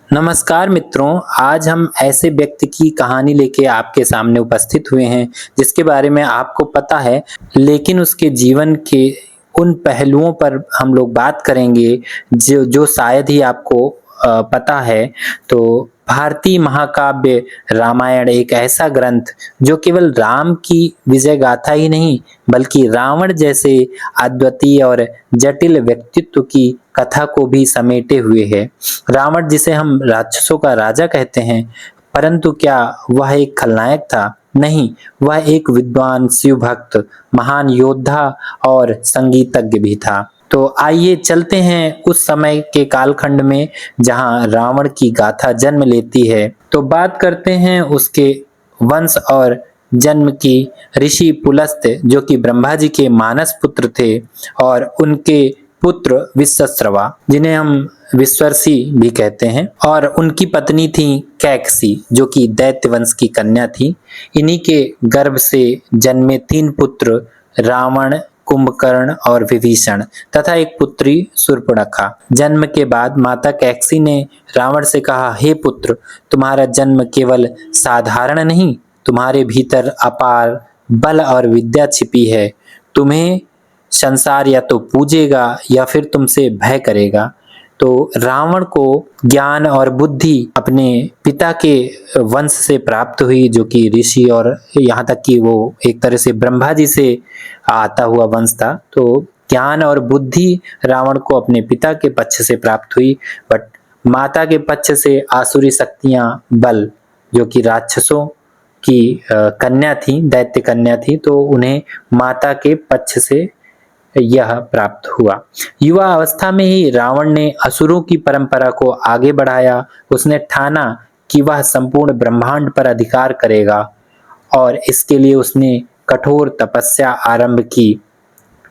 नमस्कार मित्रों, आज हम ऐसे व्यक्ति की कहानी लेके आपके सामने उपस्थित हुए हैं जिसके बारे में आपको पता है, लेकिन उसके जीवन के उन पहलुओं पर हम लोग बात करेंगे जो जो शायद ही आपको पता है। तो भारतीय महाकाव्य रामायण एक ऐसा ग्रंथ जो केवल राम की विजय गाथा ही नहीं बल्कि रावण जैसे अद्वितीय और जटिल व्यक्तित्व की कथा को भी समेटे हुए है। रावण जिसे हम राक्षसों का राजा कहते हैं, परंतु क्या वह एक खलनायक था? नहीं, वह एक विद्वान, शिव भक्त, महान योद्धा और संगीतज्ञ भी था। तो आइए चलते हैं उस समय के कालखंड में जहां रावण की गाथा जन्म लेती है। तो बात करते हैं उसके वंश और जन्म की। ऋषि पुलस्त्य जो कि ब्रह्मा जी के मानस पुत्र थे और उनके पुत्र विश्वश्रवा जिन्हें हम विश्वर्षि भी कहते हैं, और उनकी पत्नी थी कैकसी जो कि दैत्य वंश की कन्या थी। इन्हीं के गर्भ से जन्मे 3 पुत्र रावण, कुंभकर्ण और विभीषण तथा एक पुत्री शूर्पणखा। जन्म के बाद माता कैकसी ने रावण से कहा, हे पुत्र, तुम्हारा जन्म केवल साधारण नहीं, तुम्हारे भीतर अपार बल और विद्या छिपी है। तुम्हें संसार या तो पूजेगा या फिर तुमसे भय करेगा। तो रावण को ज्ञान और बुद्धि अपने पिता के वंश से प्राप्त हुई जो कि ऋषि और यहाँ तक कि वो एक तरह से ब्रह्मा जी से आता हुआ वंश था। तो ज्ञान और बुद्धि रावण को अपने पिता के पक्ष से प्राप्त हुई, बट माता के पक्ष से आसुरी शक्तियां, बल जो कि राक्षसों की कन्या थी, दैत्य कन्या थी, तो उन्हें माता के पक्ष से यह प्राप्त हुआ। युवा अवस्था में ही रावण ने असुरों की परंपरा को आगे बढ़ाया। उसने ठाना कि वह संपूर्ण ब्रह्मांड पर अधिकार करेगा और इसके लिए उसने कठोर तपस्या आरंभ की।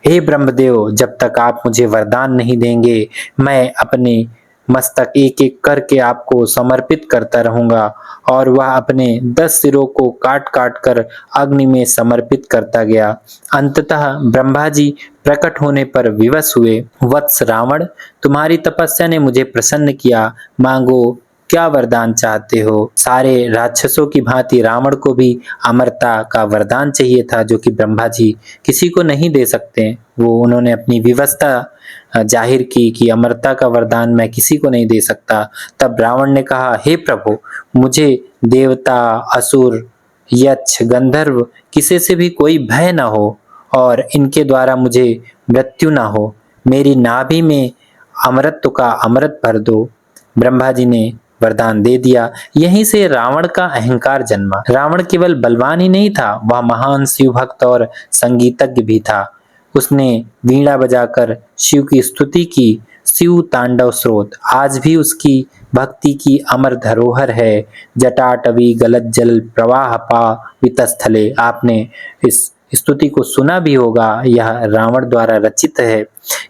हे ब्रह्मदेव, जब तक आप मुझे वरदान नहीं देंगे, मैं अपने मस्तक एक एक करके आपको समर्पित करता रहूंगा। और वह अपने 10 सिरों को काट काट कर अग्नि में समर्पित करता गया। अंततः ब्रह्मा जी प्रकट होने पर विवश हुए। वत्स रावण, तुम्हारी तपस्या ने मुझे प्रसन्न किया, मांगो क्या वरदान चाहते हो। सारे राक्षसों की भांति रावण को भी अमरता का वरदान चाहिए था जो कि ब्रह्मा जी किसी को नहीं दे सकते। वो उन्होंने अपनी विवशता जाहिर की कि अमरता का वरदान मैं किसी को नहीं दे सकता। तब रावण ने कहा, हे प्रभु, मुझे देवता, असुर, यक्ष, गंधर्व किसी से भी कोई भय ना हो और इनके द्वारा मुझे मृत्यु ना हो। मेरी नाभि में अमरत्व का अमृत भर दो। ब्रह्मा जी ने वरदान दे दिया। यहीं से रावण का अहंकार जन्मा। रावण केवल बलवान ही नहीं था, वह महान शिव भक्त और संगीतज्ञ भी था। उसने वीणा बजाकर शिव की स्तुति की। शिव तांडव स्रोत आज भी उसकी भक्ति की अमर धरोहर है। जटाटवी गलत जल प्रवाह पा वितस्थले, आपने इस स्तुति को सुना भी होगा। यह रावण द्वारा रचित है।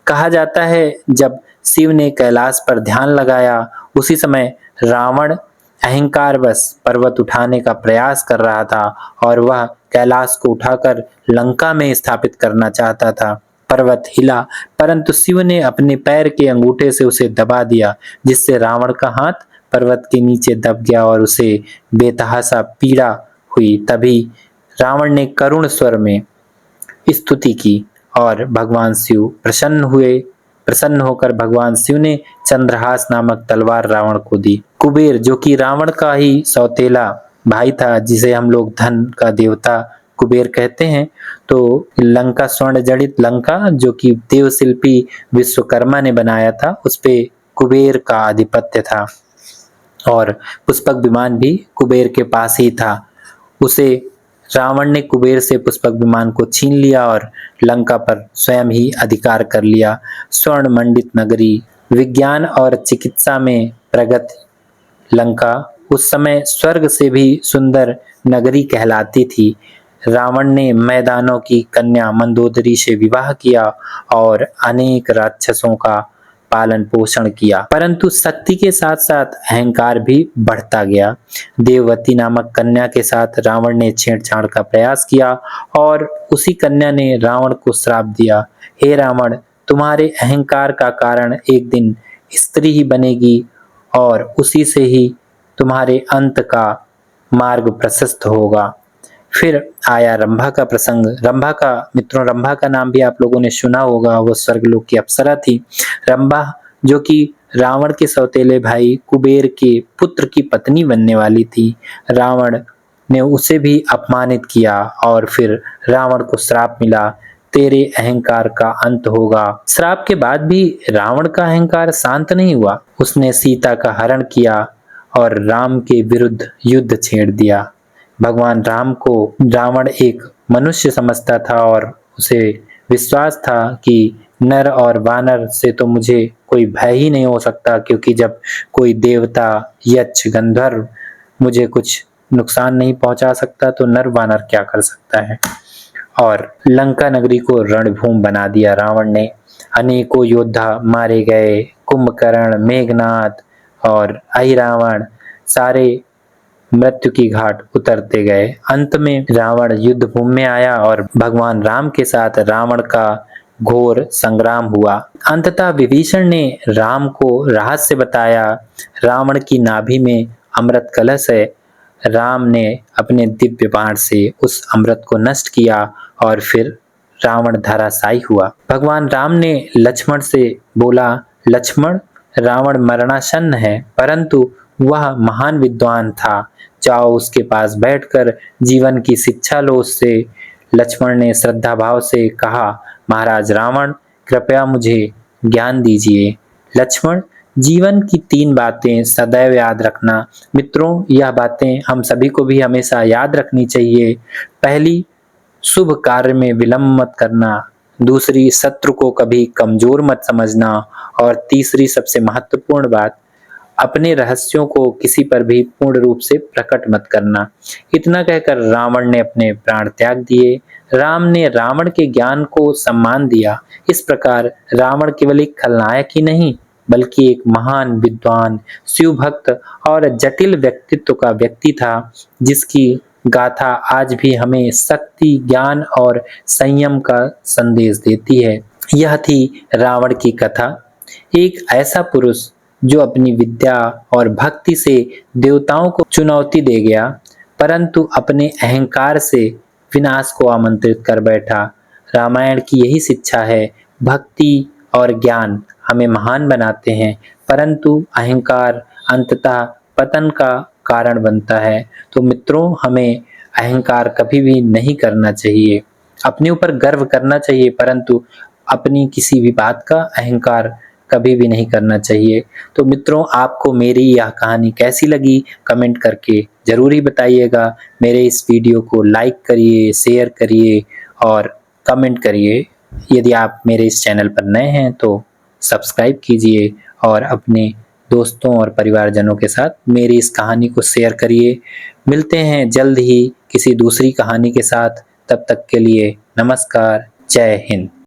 कहा जाता है जब शिव ने कैलाश पर ध्यान लगाया, उसी समय रावण अहंकारवश पर्वत उठाने का प्रयास कर रहा था और वह कैलाश को उठाकर लंका में स्थापित करना चाहता था। पर्वत हिला, परंतु शिव ने अपने पैर के अंगूठे से उसे दबा दिया, जिससे रावण का हाथ पर्वत के नीचे दब गया और उसे बेतहाशा पीड़ा हुई। तभी रावण ने करुण स्वर में स्तुति की और भगवान शिव प्रसन्न हुए। प्रसन्न होकर भगवान शिव ने चंद्रहास नामक तलवार रावण को दी। कुबेर जो कि रावण का ही सौतेला भाई था, जिसे हम लोग धन का देवता कुबेर कहते हैं, तो लंका, स्वर्ण जड़ित लंका जो कि देवशिल्पी विश्वकर्मा ने बनाया था, उस पे कुबेर का आधिपत्य था और पुष्पक विमान भी कुबेर के पास ही था। उसे रावण ने कुबेर से पुष्पक विमान को छीन लिया और लंका पर स्वयं ही अधिकार कर लिया। स्वर्ण मंडित नगरी, विज्ञान और चिकित्सा में प्रगति लंका उस समय स्वर्ग से भी सुंदर नगरी कहलाती थी। रावण ने मैदानों की कन्या मंदोदरी से विवाह किया और अनेक राक्षसों का पालन पोषण किया, परंतु शक्ति के साथ साथ अहंकार भी बढ़ता गया। देववती नामक कन्या के साथ रावण ने छेड़छाड़ का प्रयास किया और उसी कन्या ने रावण को श्राप दिया, हे रावण, तुम्हारे अहंकार का कारण एक दिन स्त्री ही बनेगी और उसी से ही तुम्हारे अंत का मार्ग प्रशस्त होगा। फिर आया रंभा का प्रसंग। रंभा का, मित्रों, रंभा का नाम भी आप लोगों ने सुना होगा। वो स्वर्गलोक की अप्सरा थी। रंभा जो कि रावण के सौतेले भाई कुबेर के पुत्र की पत्नी बनने वाली थी। रावण ने उसे भी अपमानित किया और फिर रावण को श्राप मिला, तेरे अहंकार का अंत होगा। श्राप के बाद भी रावण का अहंकार शांत नहीं हुआ। उसने सीता का हरण किया और राम के विरुद्ध युद्ध छेड़ दिया। भगवान राम को रावण एक मनुष्य समझता था और उसे विश्वास था कि नर और वानर से तो मुझे कोई भय ही नहीं हो सकता, क्योंकि जब कोई देवता, यक्ष, गंधर्व मुझे कुछ नुकसान नहीं पहुंचा सकता तो नर वानर क्या कर सकता है। और लंका नगरी को रणभूमि बना दिया रावण ने। अनेकों योद्धा मारे गए। कुंभकर्ण, मेघनाद और अहिरावण सारे मृत्यु की घाट उतरते गए। अंत में रावण युद्ध भूमि में आया और भगवान राम के साथ रावण का घोर संग्राम हुआ। अंततः विभीषण ने राम को रहस्य बताया। रावण की नाभि में अमृत कलश है। राम ने अपने दिव्य बाण से उस अमृत को नष्ट किया और फिर रावण धराशायी हुआ। भगवान राम ने लक्ष्मण से बोला, लक्ष्मण, रावण मरणासन्न है, परंतु वह महान विद्वान था। जाओ उसके पास बैठकर जीवन की शिक्षा लो उससे। लक्ष्मण ने श्रद्धा भाव से कहा, महाराज रावण, कृपया मुझे ज्ञान दीजिए। लक्ष्मण, जीवन की 3 बातें सदैव याद रखना। मित्रों, यह बातें हम सभी को भी हमेशा याद रखनी चाहिए। पहली, शुभ कार्य में विलंब मत करना। दूसरी, शत्रु को कभी कमजोर मत समझना। और तीसरी सबसे महत्वपूर्ण बात, अपने रहस्यों को किसी पर भी पूर्ण रूप से प्रकट मत करना। इतना कहकर रावण ने अपने प्राण त्याग दिए। राम ने रावण के ज्ञान को सम्मान दिया। इस प्रकार रावण केवल एक खलनायक ही नहीं, बल्कि एक महान विद्वान, शिव भक्त और जटिल व्यक्तित्व का व्यक्ति था, जिसकी गाथा आज भी हमें शक्ति, ज्ञान और संयम का संदेश देती है। यह थी रावण की कथा। एक ऐसा पुरुष जो अपनी विद्या और भक्ति से देवताओं को चुनौती दे गया, परंतु अपने अहंकार से विनाश को आमंत्रित कर बैठा। रामायण की यही शिक्षा है। भक्ति और ज्ञान हमें महान बनाते हैं, परंतु अहंकार अंततः पतन का कारण बनता है। तो मित्रों, हमें अहंकार कभी भी नहीं करना चाहिए। अपने ऊपर गर्व करना चाहिए, परंतु अपनी किसी भी बात का अहंकार कभी भी नहीं करना चाहिए। तो मित्रों, आपको मेरी यह कहानी कैसी लगी कमेंट करके जरूर ही बताइएगा। मेरे इस वीडियो को लाइक करिए, शेयर करिए और कमेंट करिए। यदि आप मेरे इस चैनल पर नए हैं तो सब्सक्राइब कीजिए और अपने दोस्तों और परिवारजनों के साथ मेरी इस कहानी को शेयर करिए। मिलते हैं जल्द ही किसी दूसरी कहानी के साथ। तब तक के लिए नमस्कार, जय हिंद।